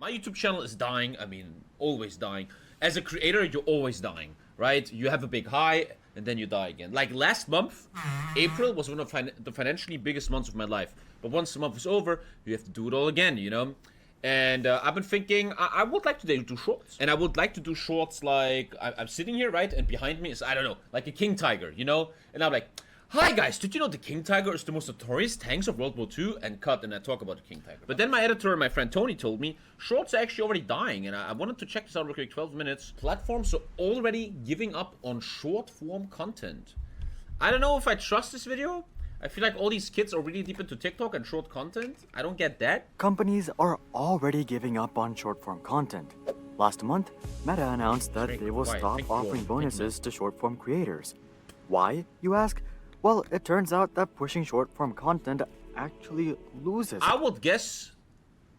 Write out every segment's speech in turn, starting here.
My YouTube channel is dying. I mean, always dying. As a creator, you're always dying, right? You have a big high, and then you die again. Like last month, April was one of the financially biggest months of my life. But once the month is over, you have to do it all again, you know? And I've been thinking, I would like to do shorts. And I would like to do shorts like, I'm sitting here, right? And behind me is, I don't know, like a king tiger, you know? And I'm like, hi guys, did you know the king tiger is the most notorious tanks of World War II? And cut, and I talk about the king tiger. But then my editor and my friend Tony told me, shorts are actually already dying. And I wanted to check this out real quick, 12 minutes. Platforms are already giving up on short form content. I don't know if I trust this video. I feel like all these kids are really deep into TikTok and short content. I don't get that. Companies are already giving up on short form content. Last month, Meta announced that they will stop offering bonuses to short form creators. Why, you ask? Well, it turns out that pushing short-form content actually loses. I would guess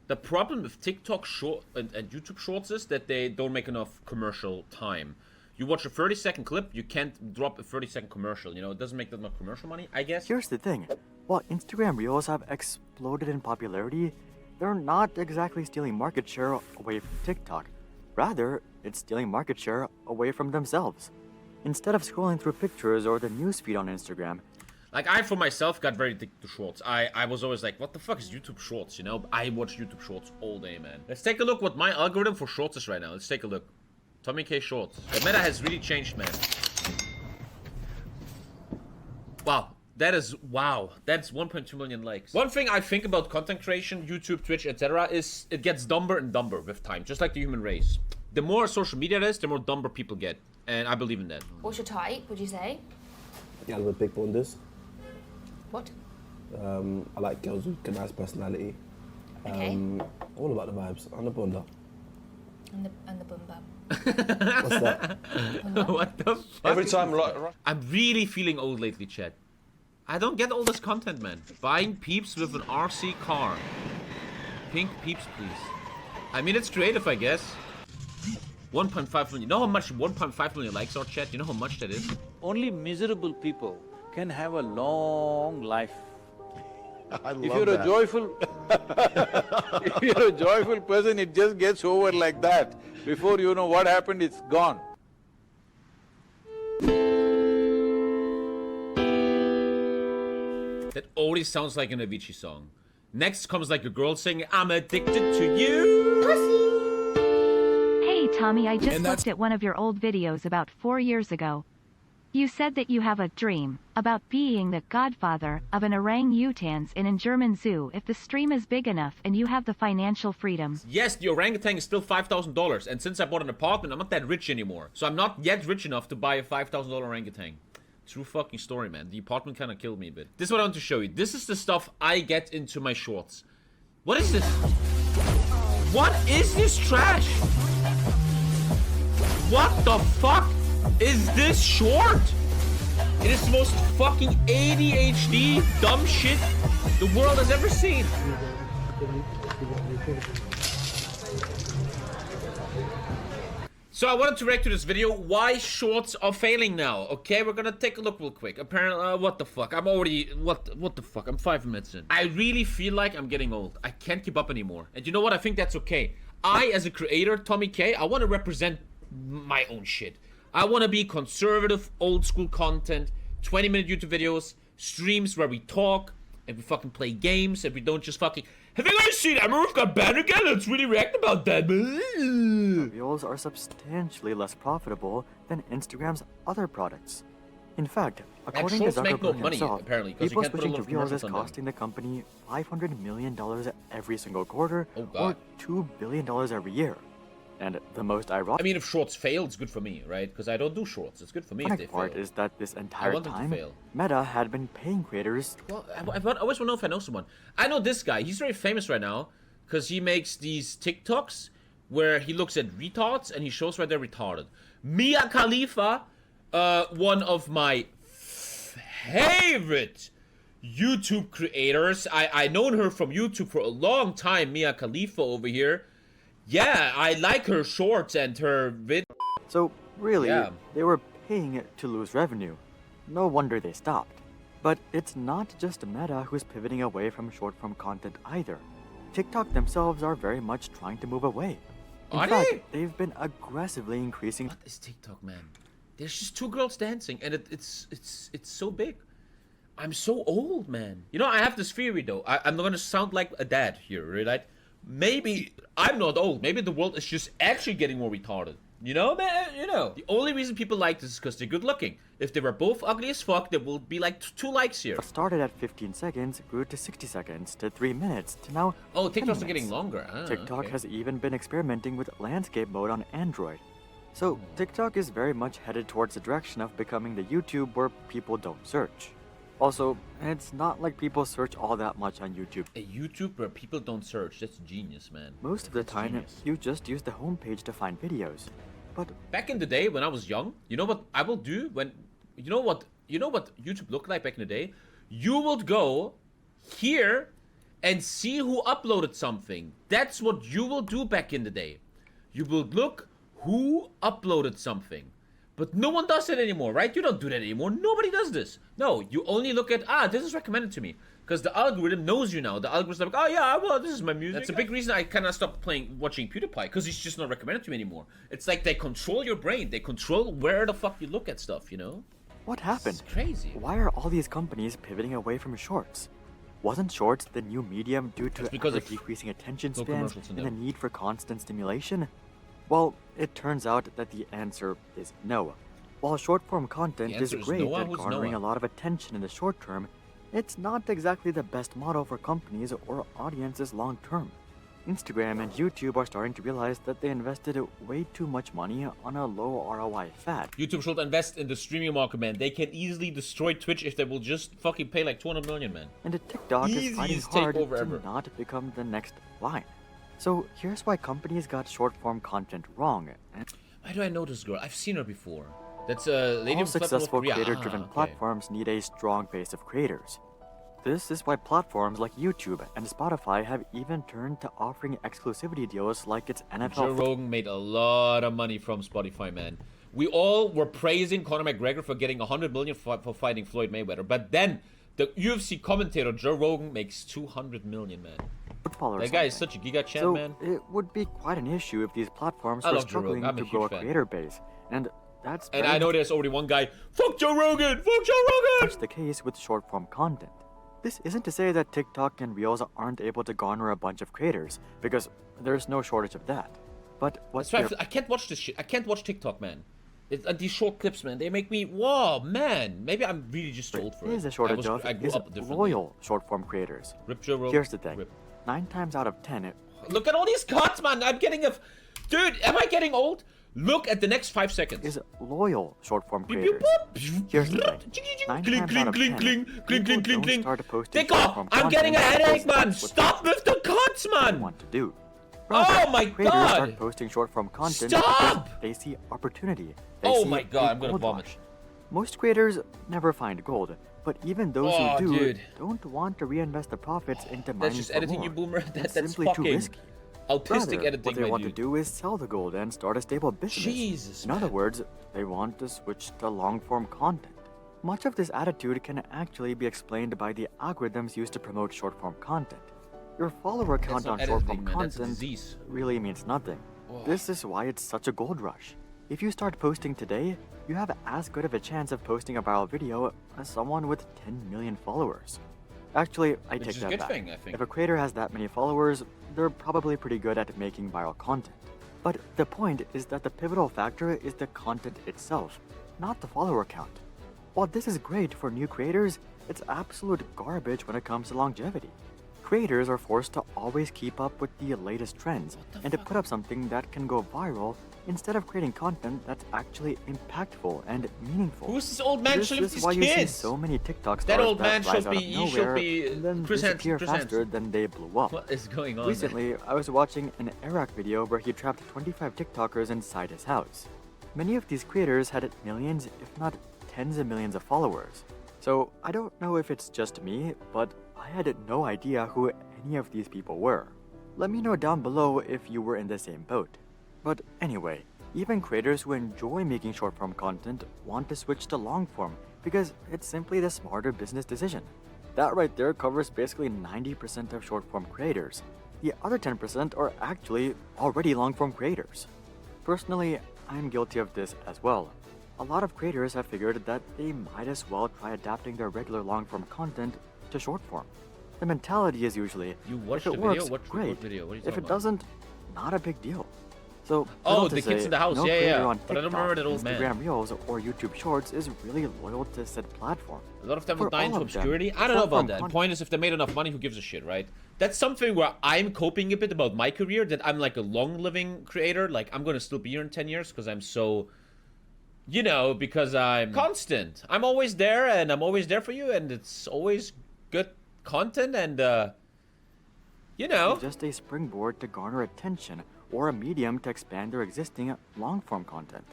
the problem with TikTok short and YouTube Shorts is that they don't make enough commercial time. You watch a 30-second clip, you can't drop a 30-second commercial. You know, it doesn't make that much commercial money, I guess. Here's the thing. While Instagram Reels have exploded in popularity, they're not exactly stealing market share away from TikTok. Rather, it's stealing market share away from themselves. Instead of scrolling through pictures or the newsfeed on Instagram. Like, I, for myself, got very addicted to shorts. I was always like, what the fuck is YouTube Shorts, you know? I watch YouTube Shorts all day, man. Let's take a look what my algorithm for shorts is right now. Let's take a look. TommyKay Shorts. The meta has really changed, man. Wow. That's 1.2 million likes. One thing I think about content creation, YouTube, Twitch, etc. is it gets dumber and dumber with time, just like the human race. The more social media there is, the more dumber people get. And I believe in that. What's your type, would you say? Girl with big bundles. What? I like girls with a nice personality. Okay. All about the vibes. And the bunda. And the bum bum. What's that? What the fuck? Every time, like, I'm really feeling old lately, chat. I don't get all this content, man. Buying peeps with an RC car. Pink peeps, please. I mean, it's creative, I guess. 1.5 million. You know how much 1.5 million likes are, chat? You know how much that is? Only miserable people can have a long life. I love If you're a joyful… if you're a joyful person, it just gets over like that. Before you know what happened, it's gone. That already sounds like an Avicii song. Next comes like a girl saying, I'm addicted to you. Pussy! Hey Tommy, I just looked at one of your old videos about 4 years ago. You said that you have a dream about being the godfather of an orang-utans in a German zoo if the stream is big enough and you have the financial freedom. Yes, the orangutan is still $5,000, and since I bought an apartment, I'm not that rich anymore. So I'm not yet rich enough to buy a $5,000 orangutan. True fucking story, man. The apartment kind of killed me a bit. This is what I want to show you. This is the stuff I get into my shorts. What is this? What is this trash? What the fuck is this short? It is the most fucking ADHD dumb shit the world has ever seen. So I wanted to react to this video, why shorts are failing now. Okay, we're gonna take a look real quick. Apparently, what the fuck? I'm already, what the fuck? I'm 5 minutes in. I really feel like I'm getting old. I can't keep up anymore. And you know what? I think that's okay. I, as a creator, TommyKay, I want to represent my own shit. I want to be conservative, old school content, 20-minute YouTube videos, streams where we talk, and we fucking play games, and we don't just fucking... Have you guys seen Emerald got banned again? Let's really react about that. Reels are substantially less profitable than Instagram's other products. In fact, according to Zuckerberg Zuckerberg money, himself, apparently, 'cause you people can't put a switching lot to of Reels is commercials on them. costing the company $500 million every single quarter, Oh, God. or $2 billion every year. And the most ironic I mean, if shorts fail, it's good for me, right? Because I don't do shorts. It's good for me if they part fail. is that this entire want them to time, fail. Meta had been paying creators. Well, I always want to know if I know someone. I know this guy. He's very famous right now because he makes these TikToks where he looks at retards and he shows why they're retarded. Mia Khalifa, one of my favorite YouTube creators. I known her from YouTube for a long time. Mia Khalifa over here. Yeah, I like her shorts and her vid. So really, Yeah. they were paying it to lose revenue. No wonder they stopped. But it's not just Meta who's pivoting away from short-form content either. TikTok themselves are very much trying to move away. In Are fact, they? they've been aggressively increasing. What is TikTok, man? There's just two girls dancing, and it's so big. I'm so old, man. You know, I have this theory though. I'm not gonna sound like a dad here, right? Maybe I'm not old. Maybe the world is just actually getting more retarded. You know, man? You know. The only reason people like this is because they're good looking. If they were both ugly as fuck, there will be like 2 likes here. What started at 15 seconds grew to 60 seconds to 3 minutes to now. Oh, 10 TikToks are getting minutes. longer. Ah, TikTok okay. has even been experimenting with landscape mode on Android. So TikTok is very much headed towards the direction of becoming the YouTube where people don't search. Also, it's not like people search all that much on YouTube. A YouTube where people don't search. That's genius, man. Most of the That's time, genius. you just use the homepage to find videos. But Back in the day when I was young, you know what I will do when you know what YouTube looked like back in the day? You would go here and see who uploaded something. That's what you will do back in the day. You will look who uploaded something. But no one does it anymore, right? You don't do that anymore. Nobody does this. No, you only look at, this is recommended to me. Because the algorithm knows you now. The algorithm's like, oh yeah, well, this is my music. That's a big reason I kind of stopped watching PewDiePie. Because he's just not recommended to me anymore. It's like they control your brain. They control where the fuck you look at stuff, you know? what happened? It's crazy. Why are all these companies pivoting away from shorts? Wasn't shorts the new medium due to It's because ever of decreasing attention no spans commercials in and the them. need for constant stimulation? Well, it turns out that the answer is no. While short-form content is answer is great Noah? at Who's garnering Noah? a lot of attention in the short term, it's not exactly the best model for companies or audiences long term. Instagram and YouTube are starting to realize that they invested way too much money on a low ROI fad. YouTube should invest in the streaming market, man. They can easily destroy Twitch if they will just fucking pay like 200 million, man. And TikTok is fighting Easiest hard takeover to ever. not become the next Line. So here's why companies got short-form content wrong. And Why do I know this girl? I've seen her before. That's a lady all from successful Korea. creator-driven Okay. platforms need a strong base of creators. This is why platforms like YouTube and Spotify have even turned to offering exclusivity deals like its Joe NFL Rogan made a lot of money from Spotify, man. We all were praising Conor McGregor for getting 100 million for fighting Floyd Mayweather, but then the UFC commentator Joe Rogan makes 200 million, man. football or That guy is something. such a giga champ, So man. it would be quite an issue if these platforms I were love Joe Rogan. struggling I'm a to grow a huge fan. creator base, and that's And very I know there's already one guy. Fuck Joe Rogan! Fuck Joe Rogan! much the case with short-form content. This isn't to say that TikTok and Reels aren't able to garner a bunch of creators, because there's no shortage of that. But what That's why I can't watch this shit. I can't watch TikTok, man. These short clips, man, they make me, whoa, man. Maybe I'm really just too old for it. is a shortage of I grew is up differently. loyal short-form creators. Rip Joe Rogan. Here's the thing. Rip. 9 times out of 10, Look at all these cuts, man. I'm getting a... Dude, am I getting old? Look at the next 5 seconds. is loyal short-form Beep, creators. beep, boop. Here's the thing. Ching, ching, 9 cling, times cling, out of cling, 10, cling, cling, people cling, cling, don't cling. start posting Take off! short-form I'm getting a content headache, because man. that's what Stop they with the cuts, man. want to do. Oh my creators God. start posting short-form content Stop! because they see opportunity. They Oh see my God, a I'm gonna gold vomit. rush. Most creators never find gold, but even those Oh, who do dude. don't want to reinvest the profits into mining That's just for editing, more. you boomer. It's That's simply too fucking risky. autistic Rather, editing, what they my want dude. to do is sell the gold and start a stable business. Jesus, In other man. words, they want to switch to long-form content. Much of this attitude can actually be explained by the algorithms used to promote short-form content. Your follower count not on short-form editing, man. That's a content disease. really means nothing. This is why it's such a gold rush. If you start posting today, you have as good of a chance of posting a viral video as someone with 10 million followers. Actually, I Which take is a that good back. thing, I think. If a creator has that many followers, they're probably pretty good at making viral content. But the point is that the pivotal factor is the content itself, not the follower count. While this is great for new creators, it's absolute garbage when it comes to longevity. Creators are forced to always keep up with the latest trends and to put up something that can go viral instead of creating content that's actually impactful and meaningful. Who's this old man This chilling with is his why you see kids? so many TikTok stars That old man rise should out be- of he should nowhere be, and then Chris Hansen, disappear Chris faster Hansen. than they blew up. What is going on, man? Recently, I was watching an Iraq video where he trapped 25 TikTokers inside his house. Many of these creators had millions, if not tens of millions of followers. So I don't know if it's just me, but I had no idea who any of these people were. Let me know down below if you were in the same boat. But anyway, even creators who enjoy making short-form content want to switch to long-form because it's simply the smarter business decision. That right there covers basically 90% of short-form creators. The other 10% are actually already long-form creators. Personally, I'm guilty of this as well. A lot of creators have figured that they might as well try adapting their regular long-form content to short-form. The mentality is usually, You watched if it the video? works, What great. video? What are you If talking it about? doesn't, not a big deal. So, Oh, little to the kids say, in the house. no Yeah, creator yeah. on But I don't TikTok, remember that old man. Instagram Reels, or YouTube Shorts is really loyal to said platform. A lot of them For will die all into of them, obscurity. I don't know about short-form that. content- Point is, if they made enough money, who gives a shit, right? That's something where I'm coping a bit about my career, that I'm like a long-living creator. Like, I'm gonna still be here in 10 years because I'm so... You know, because I'm constant. I'm always there, and I'm always there for you, and it's always good content, and, you know... Just a springboard to garner attention or a medium to expand their existing long-form content.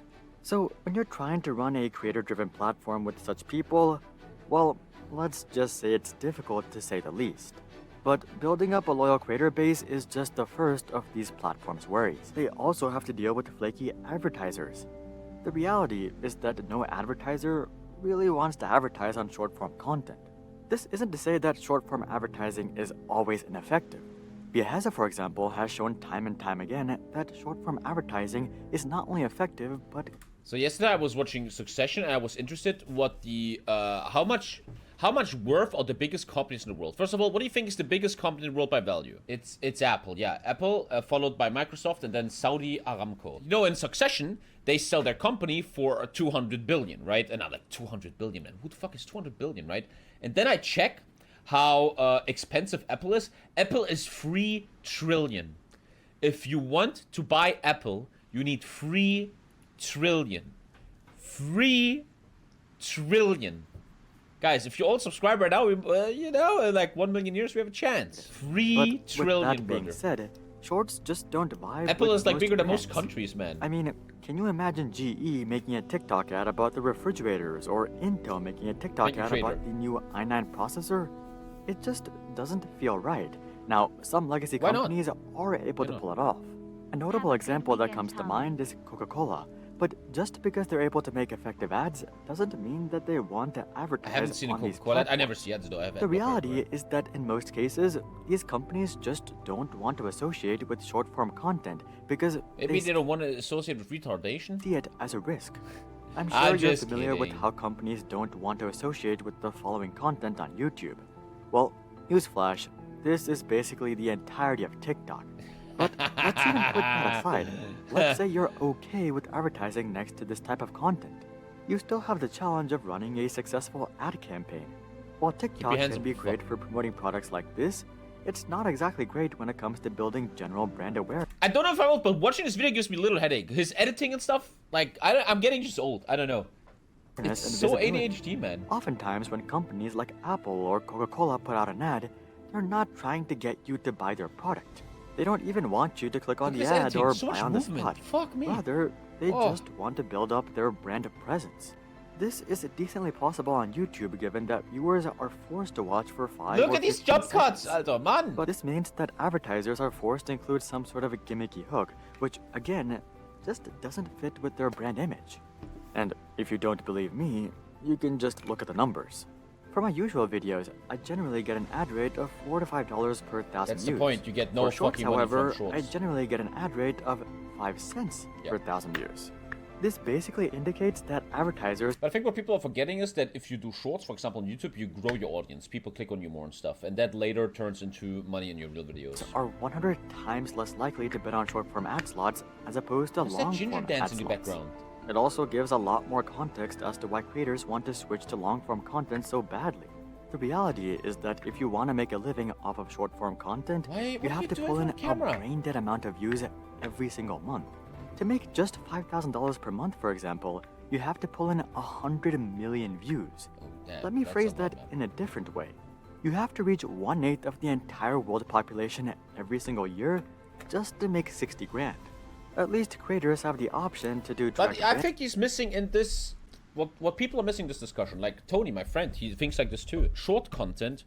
So, when you're trying to run a creator-driven platform with such people, well, let's just say it's difficult to say the least. But building up a loyal creator base is just the first of these platforms' worries. They also have to deal with flaky advertisers. The reality is that no advertiser really wants to advertise on short-form content. This isn't to say that short-form advertising is always ineffective. Bethesda, for example, has shown time and time again that short-form advertising is not only effective, but... So yesterday I was watching Succession, and I was interested what the, how much worth are the biggest companies in the world? First of all, what do you think is the biggest company in the world by value? It's Apple, yeah. Apple, followed by Microsoft, and then Saudi Aramco. You know, in Succession, they sell their company for 200 billion, right? And I'm like, 200 billion, man. Who the fuck is 200 billion, right? And then I check how expensive Apple is. Apple is 3 trillion. If you want to buy Apple, you need 3 trillion. 3 trillion. Guys, if you all subscribe right now, you know, in like 1 million years, we have a chance. 3 But trillion, with that being brother. said, shorts just don't vibe Apple with is like most bigger than most brands. countries, man. I mean, can you imagine GE making a TikTok ad about the refrigerators, or Intel making a TikTok Make a ad trader. about the new i9 processor? It just doesn't feel right. Now, some legacy Why not? companies are able Why to not? pull it off. A notable Have a good example that weekend, comes to Tommy. mind is Coca-Cola. But just because they're able to make effective ads doesn't mean that they want to I advertise haven't seen a on these Coca-Cola. I platforms. never see ads though. The reality is that in most cases, these companies just don't want to associate with short-form content because Maybe they they don't want to associate with retardation. see it as a risk. I'm I'm sure you're just familiar with kidding. how companies don't want to associate with the following content on YouTube. Well, newsflash, this is basically the entirety of TikTok. But let's even put that aside. Let's say you're okay with advertising next to this type of content. You still have the challenge of running a successful ad campaign. While TikTok hands can up, be fuck. great for promoting products like this, it's not exactly great when it comes to building general brand awareness. I don't know if I will, but watching this video gives me a little headache. His editing and stuff, like, I'm getting just old. I don't know. It's and so visibility. ADHD, man. Oftentimes, when companies like Apple or Coca-Cola put out an ad, they're not trying to get you to buy their product. They don't even want you to click on Look the at this ad editing, or so buy much on the movement. spot. Fuck me. Rather, they Oh. just want to build up their brand presence. This is decently possible on YouTube given that viewers are forced to watch for 5 Look or at these 15 jump cuts, seconds. Alter, man. But this means that advertisers are forced to include some sort of a gimmicky hook, which, again, just doesn't fit with their brand image. And if you don't believe me, you can just look at the numbers. For my usual videos, I generally get an ad rate of $4 to $5 per thousand That's views. the point. You get no For shorts, fucking money from however, shorts. I generally get an ad rate of 5 cents Yeah. per thousand views. This basically indicates that advertisers But I think what people are forgetting is that if you do shorts, for example, on YouTube, you grow your audience. People click on you more and stuff. And that later turns into money in your real videos. are 100 times less likely to bid on short-form ad slots as opposed to What's that ginger long-form ad dance in the slots. background? It also gives a lot more context as to why creators want to switch to long-form content so badly. The reality is that if you want to make a living off of short-form content, Why- you what are have you to doing pull for in the camera? a brain-dead amount of views every single month. To make just $5,000 per month, for example, you have to pull in 100 million views. Oh, damn, Let me that's phrase a lot, that man. in a different way. You have to reach 1/8 of the entire world population every single year just to make 60 grand. At least creators have the option to do But direct I ban- think he's missing in this... What people are missing in this discussion, like Tony, my friend, he thinks like this too. Short content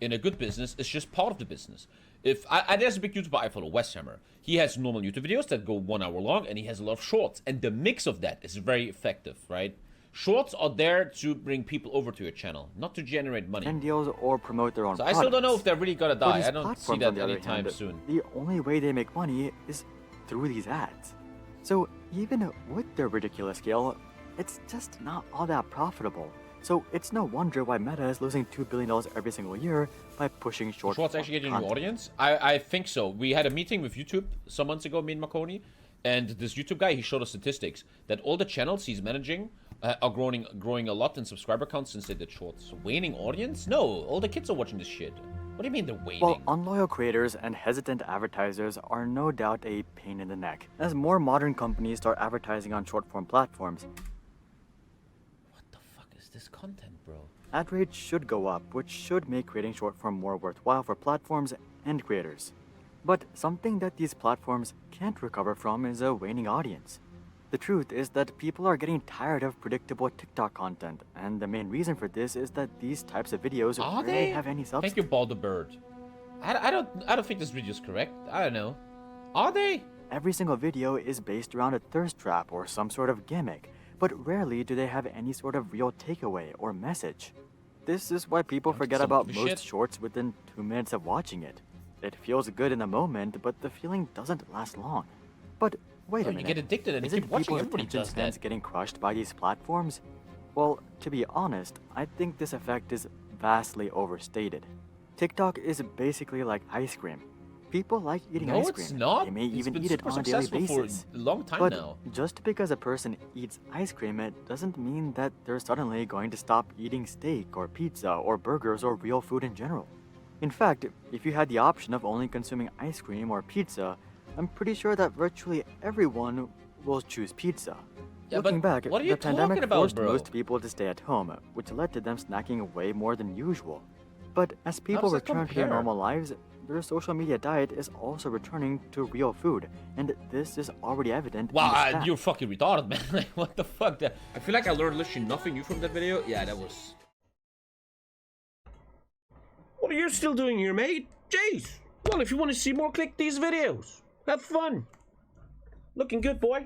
in a good business is just part of the business. If there's a big YouTuber I follow, Westhammer. He has normal YouTube videos that go 1 hour long, and he has a lot of shorts. And the mix of that is very effective, right? Shorts are there to bring people over to your channel, not to generate money. and deals or promote their own So I products. still don't know if they're really gonna For die. these I don't see platforms, that on the other anytime hand, soon. The only way they make money is through these ads. So even with their ridiculous scale, it's just not all that profitable. So it's no wonder why Meta is losing $2 billion every single year by pushing short Shorts actually getting a new content. audience? I think so. We had a meeting with YouTube some months ago, me and Marconi, and this YouTube guy, he showed us statistics that all the channels he's managing are growing a lot in subscriber counts since they did shorts. Waning audience? No, all the kids are watching this shit. What do you mean they're waning? Well, unloyal creators and hesitant advertisers are no doubt a pain in the neck, as more modern companies start advertising on short-form platforms. What the fuck is this content, bro? Ad rates should go up, which should make creating short-form more worthwhile for platforms and creators. But something that these platforms can't recover from is a waning audience. The truth is that people are getting tired of predictable TikTok content, and the main reason for this is that these types of videos Are rarely they? have any substance. Thank you, Balder Bird. I don't think this video is correct. I don't know. Are they? Every single video is based around a thirst trap or some sort of gimmick, but rarely do they have any sort of real takeaway or message. This is why people forget some about shit. most shorts within 2 minutes of watching it. It feels good in the moment, but the feeling doesn't last long. But wait a You minute. get addicted and you Isn't keep watching. people's Everybody attention does spans that. getting crushed by these platforms? Well, to be honest, I think this effect is vastly overstated. TikTok is basically like ice cream. People like eating No, ice it's cream. not. They may It's even been eat it super on a daily successful basis. for a long time But now. just because a person eats ice cream, it doesn't mean that they're suddenly going to stop eating steak or pizza or burgers or real food in general. In fact, if you had the option of only consuming ice cream or pizza, I'm pretty sure that virtually everyone will choose pizza. Yeah, Looking but back, what are you the pandemic talking about, forced bro? most people to stay at home, which led to them snacking way more than usual. But as people does that return to their compare? normal lives, their social media diet is also returning to real food, and this is already evident in the Wow, stats. you're fucking retarded, man. Like, what the fuck? I feel like I learned literally nothing new from that video. Yeah, that was... What are you still doing here, mate? Jeez. Well, if you want to see more, click these videos. Have fun. Looking good, boy.